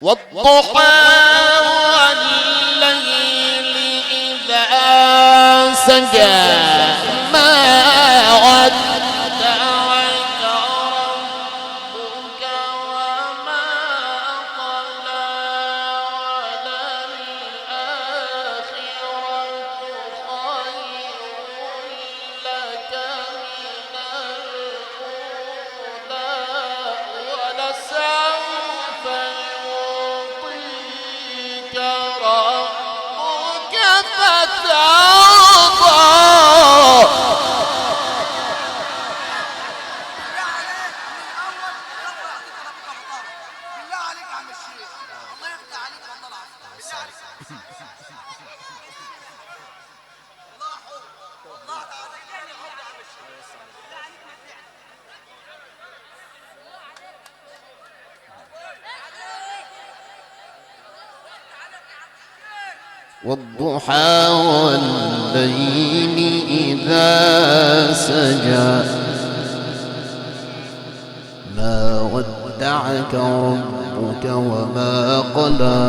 والضحى والليل إذا سجى ما ودعك ربك وما قلى وللآخرة خير لك من الأولى ولسوف يعطيك ربك فترضى. والضحى والليل إذا سجى ما ودعك ربك وما قلى.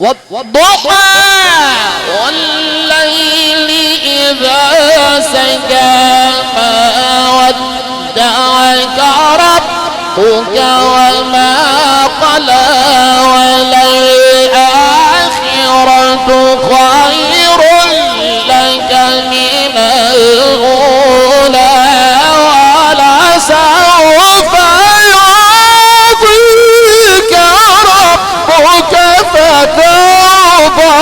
والضحى والليل إذا سجى ما ودعك ربك وما قلى وللآخرة خير لك من الأولى ولسوف يعطيك ربك فترضى.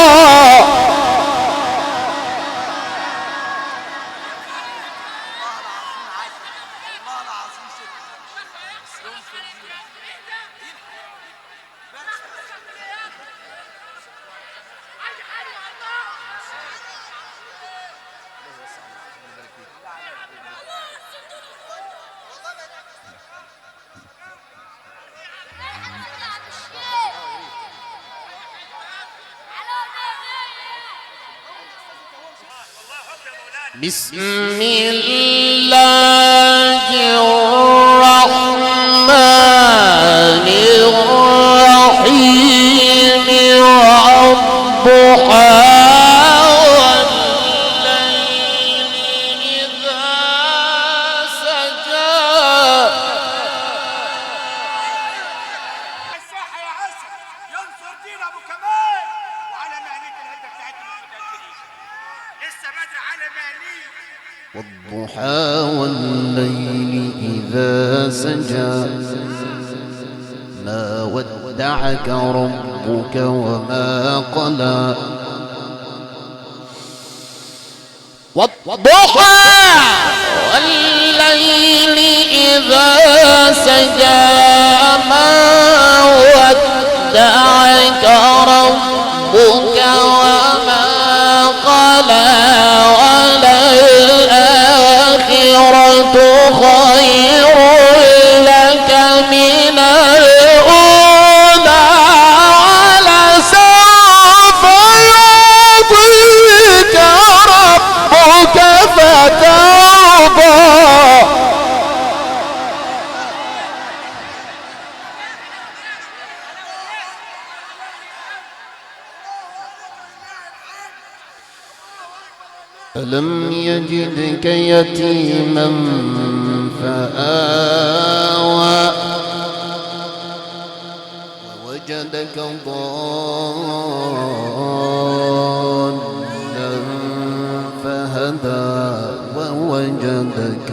بسم الله الرحمن الرحيم. والضحى والليل إذا سجى. الساحة يا عسل ينصر دين أبو كمال وعلى مهنيك الهدة بتاعتنا متأكدين لسه بدري على مهنيك. والضحى والليل إذا سجى ما ودعك ربك وما قلى. والضحى والليل إذا سجى ما ودعك ربك وما قلى وللآخرة خير لك من الأولى ولسوف يعطيك ربك فترضى. ألم يجدك يتيما فآوى ووجدك ضالا فهدى ووجدك